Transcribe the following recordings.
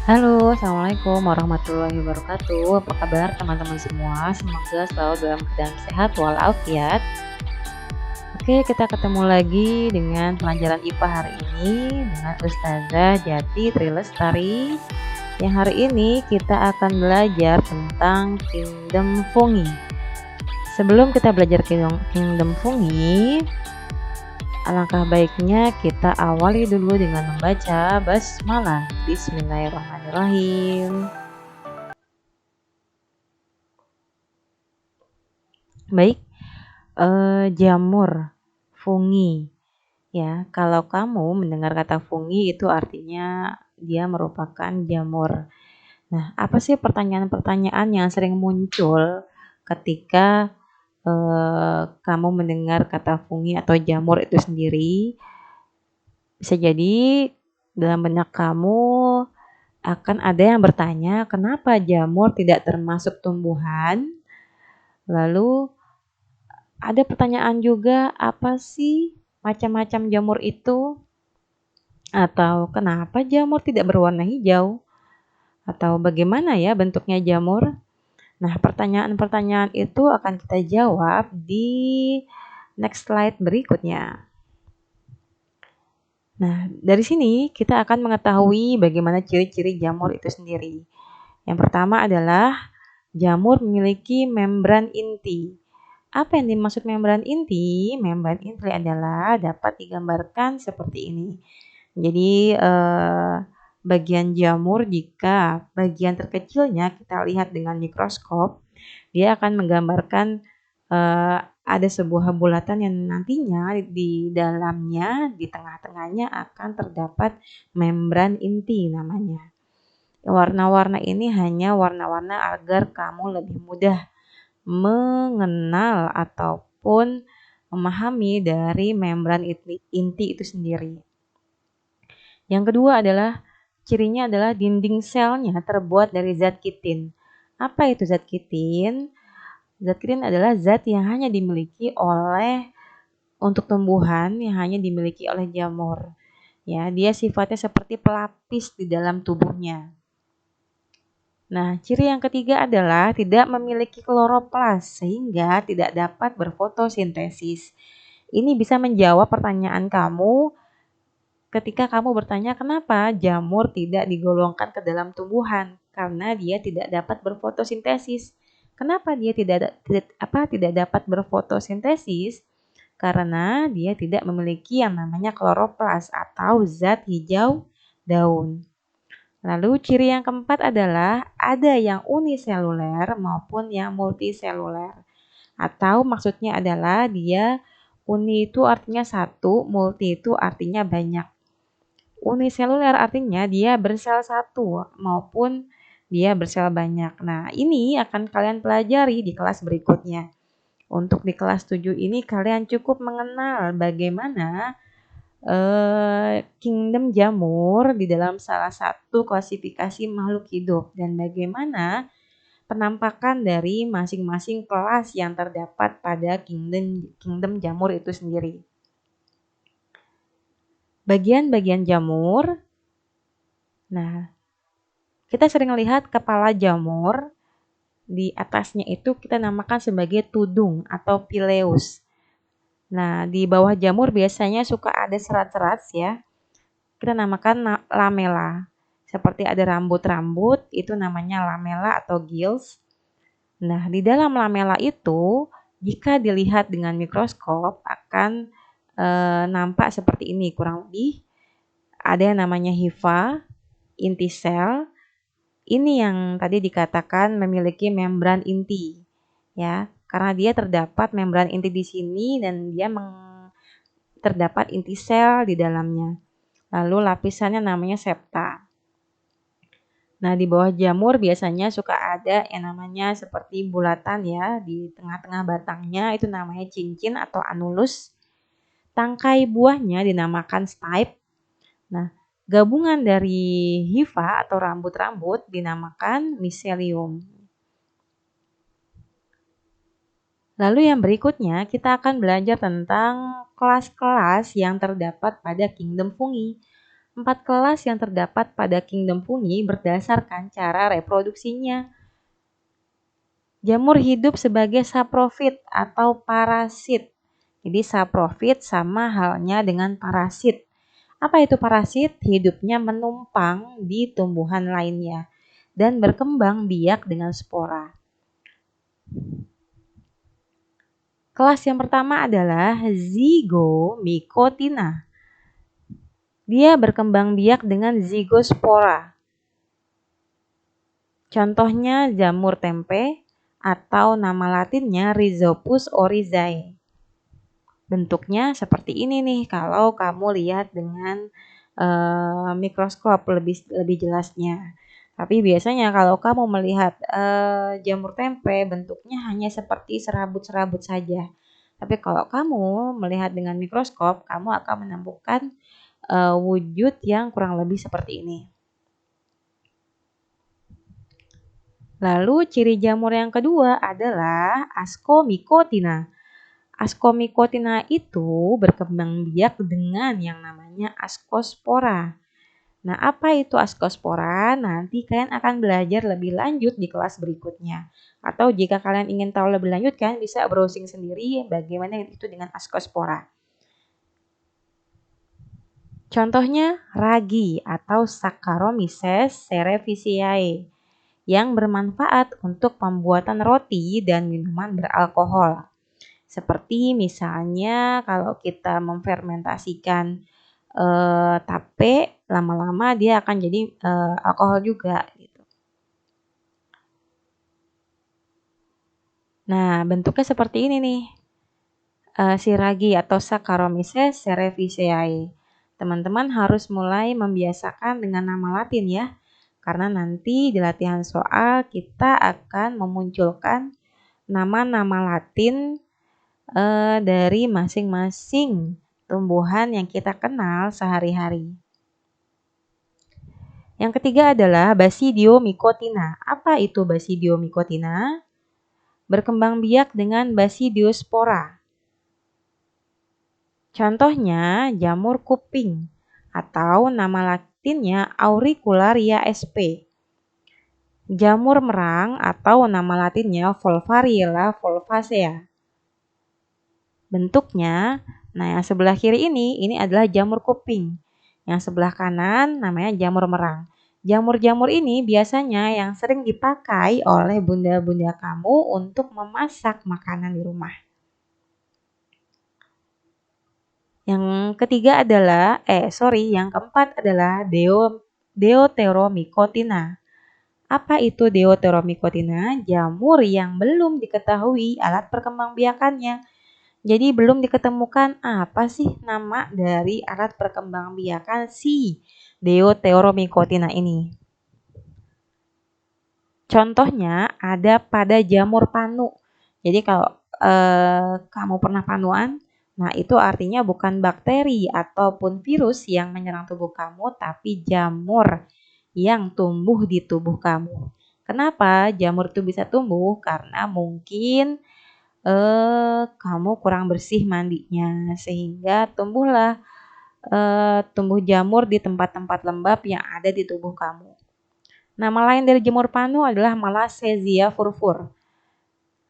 Halo, assalamualaikum warahmatullahi wabarakatuh. Apa kabar teman-teman semua? Semoga selalu dalam keadaan sehat walafiat. Oke, kita ketemu lagi dengan pelajaran IPA hari ini dengan Ustazah Jati Trilestari. Yang hari ini kita akan belajar tentang Kingdom Fungi. Sebelum kita belajar Kingdom Fungi, alangkah baiknya kita awali dulu dengan membaca basmalah. Bismillahirrahmanirrahim. Baik, jamur, fungi. Ya, kalau kamu mendengar kata fungi itu artinya dia merupakan jamur. Nah, apa sih pertanyaan-pertanyaan yang sering muncul ketika kamu mendengar kata fungi atau jamur itu sendiri? Bisa jadi dalam benak kamu akan ada yang bertanya, kenapa jamur tidak termasuk tumbuhan? Lalu ada pertanyaan juga, apa sih macam-macam jamur itu? Atau kenapa jamur tidak berwarna hijau? Atau bagaimana ya bentuknya jamur? Nah, pertanyaan-pertanyaan itu akan kita jawab di next slide berikutnya. Nah, dari sini kita akan mengetahui bagaimana ciri-ciri jamur itu sendiri. Yang pertama adalah jamur memiliki membran inti. Apa yang dimaksud membran inti? Membran inti adalah dapat digambarkan seperti ini. Jadi bagian jamur, jika bagian terkecilnya kita lihat dengan mikroskop, dia akan menggambarkan ada sebuah bulatan yang nantinya di dalamnya, di tengah-tengahnya akan terdapat membran inti namanya. Warna-warna ini hanya warna-warna agar kamu lebih mudah mengenal ataupun memahami dari membran inti itu sendiri. Yang kedua adalah cirinya adalah dinding selnya terbuat dari zat kitin. Apa itu zat kitin? Zat kitin adalah zat yang hanya dimiliki oleh untuk tumbuhan, yang hanya dimiliki oleh jamur. Ya, dia sifatnya seperti pelapis di dalam tubuhnya. Nah, ciri yang ketiga adalah tidak memiliki kloroplas sehingga tidak dapat berfotosintesis. Ini bisa menjawab pertanyaan kamu ketika kamu bertanya kenapa jamur tidak digolongkan ke dalam tumbuhan, karena dia tidak dapat berfotosintesis. Kenapa dia tidak dapat berfotosintesis? Karena dia tidak memiliki yang namanya kloroplas atau zat hijau daun. Lalu ciri yang keempat adalah ada yang uniseluler maupun yang multiseluler. Atau maksudnya adalah dia uni itu artinya satu, multi itu artinya banyak. Uniseluler artinya dia bersel satu maupun dia bersel banyak. Nah, ini akan kalian pelajari di kelas berikutnya. Untuk di kelas 7 ini kalian cukup mengenal bagaimana kingdom jamur di dalam salah satu klasifikasi makhluk hidup dan bagaimana penampakan dari masing-masing kelas yang terdapat pada kingdom jamur itu sendiri. Bagian-bagian jamur. Nah, kita sering lihat kepala jamur, di atasnya itu kita namakan sebagai tudung atau pileus. Nah, di bawah jamur biasanya suka ada serat-serat ya. Kita namakan lamela. Seperti ada rambut-rambut, itu namanya lamela atau gills. Nah, di dalam lamela itu, jika dilihat dengan mikroskop akan nampak seperti ini kurang lebih. Ada yang namanya hifa, inti sel. Ini yang tadi dikatakan memiliki membran inti, ya, karena dia terdapat membran inti di sini dan dia terdapat inti sel di dalamnya. Lalu lapisannya namanya septa. Nah, di bawah jamur biasanya suka ada yang namanya seperti bulatan ya, di tengah-tengah batangnya itu namanya cincin atau anulus. Tangkai buahnya dinamakan stipe. Nah, gabungan dari hifa atau rambut-rambut dinamakan miselium. Lalu yang berikutnya kita akan belajar tentang kelas-kelas yang terdapat pada kingdom fungi. 4 kelas yang terdapat pada kingdom fungi berdasarkan cara reproduksinya. Jamur hidup sebagai saprofit atau parasit. Jadi saprofit sama halnya dengan parasit. Apa itu parasit? Hidupnya menumpang di tumbuhan lainnya dan berkembang biak dengan spora. Kelas yang pertama adalah Zygomycotina. Dia berkembang biak dengan zygospora. Contohnya jamur tempe atau nama latinnya Rhizopus oryzae. Bentuknya seperti ini nih kalau kamu lihat dengan mikroskop lebih jelasnya. Tapi biasanya kalau kamu melihat jamur tempe bentuknya hanya seperti serabut-serabut saja. Tapi kalau kamu melihat dengan mikroskop, kamu akan menemukan wujud yang kurang lebih seperti ini. Lalu ciri jamur yang kedua adalah Ascomycotina. Ascomycotina itu berkembang biak dengan yang namanya ascospora. Nah, apa itu ascospora? Nanti kalian akan belajar lebih lanjut di kelas berikutnya. Atau jika kalian ingin tahu lebih lanjut, kalian bisa browsing sendiri bagaimana itu dengan ascospora. Contohnya ragi atau Saccharomyces cerevisiae yang bermanfaat untuk pembuatan roti dan minuman beralkohol. Seperti misalnya kalau kita memfermentasikan tape, lama-lama dia akan jadi alkohol juga gitu. Nah, bentuknya seperti ini nih. Siragi atau Saccharomyces cerevisiae. Teman-teman harus mulai membiasakan dengan nama Latin ya. Karena nanti di latihan soal kita akan memunculkan nama-nama Latin dari masing-masing tumbuhan yang kita kenal sehari-hari. Yang ketiga adalah Basidiomycotina. Apa itu Basidiomycotina? Berkembang biak dengan Basidiospora. Contohnya jamur kuping atau nama latinnya Auricularia sp. Jamur merang atau nama latinnya Volvariella volvacea. Bentuknya, nah yang sebelah kiri ini adalah jamur kuping. Yang sebelah kanan namanya jamur merang. Jamur-jamur ini biasanya yang sering dipakai oleh bunda-bunda kamu untuk memasak makanan di rumah. Yang ketiga adalah, yang keempat adalah Deuteromycotina. Apa itu Deuteromycotina? Jamur yang belum diketahui alat perkembangbiakannya. Jadi belum diketemukan apa sih nama dari alat perkembangbiakan si Deuteromycotina ini. Contohnya ada pada jamur panu. Jadi kalau kamu pernah panuan, nah itu artinya bukan bakteri ataupun virus yang menyerang tubuh kamu, tapi jamur yang tumbuh di tubuh kamu. Kenapa jamur itu bisa tumbuh? Karena mungkin kamu kurang bersih mandinya sehingga tumbuh jamur di tempat-tempat lembab yang ada di tubuh kamu. Nama lain dari jamur panu adalah Malassezia furfur.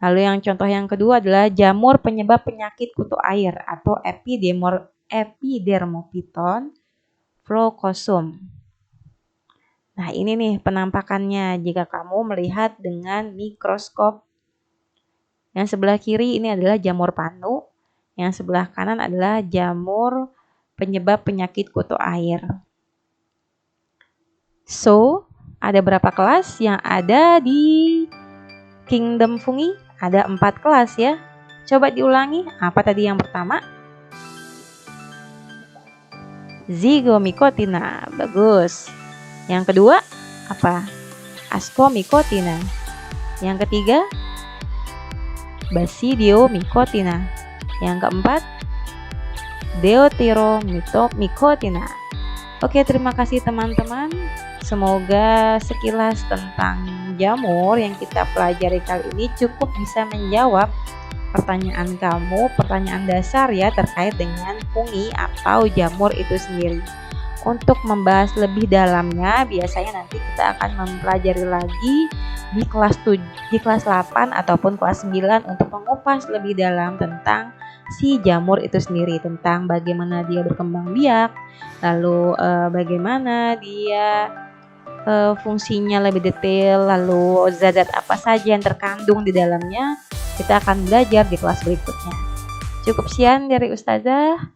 Lalu yang contoh yang kedua adalah jamur penyebab penyakit kutu air atau Epidermophyton floocosum. Nah, ini nih penampakannya jika kamu melihat dengan mikroskop. Yang sebelah kiri ini adalah jamur panu, yang sebelah kanan adalah jamur penyebab penyakit kutu air. So, ada berapa kelas yang ada di kingdom fungi? Ada 4 kelas ya. Coba diulangi, apa tadi yang pertama? Zygomycotina, bagus. Yang kedua, apa? Ascomycotina. Yang ketiga, Basidiomycotina. Yang keempat, Deuteromycotina. Oke, terima kasih teman-teman. Semoga sekilas tentang jamur yang kita pelajari kali ini cukup bisa menjawab pertanyaan kamu, pertanyaan dasar ya terkait dengan fungi atau jamur itu sendiri. Untuk membahas lebih dalamnya, biasanya nanti kita akan mempelajari lagi di kelas 8 ataupun kelas 9 untuk mengupas lebih dalam tentang si jamur itu sendiri, tentang bagaimana dia berkembang biak, lalu bagaimana dia fungsinya lebih detail, lalu zat-zat apa saja yang terkandung di dalamnya, kita akan belajar di kelas berikutnya. Cukup sekian dari Ustazah.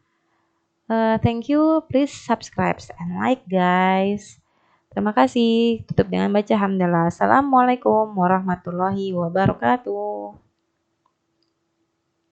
Thank you, please subscribe and like guys. Terima kasih. Tutup dengan baca hamdalah. Assalamualaikum warahmatullahi wabarakatuh.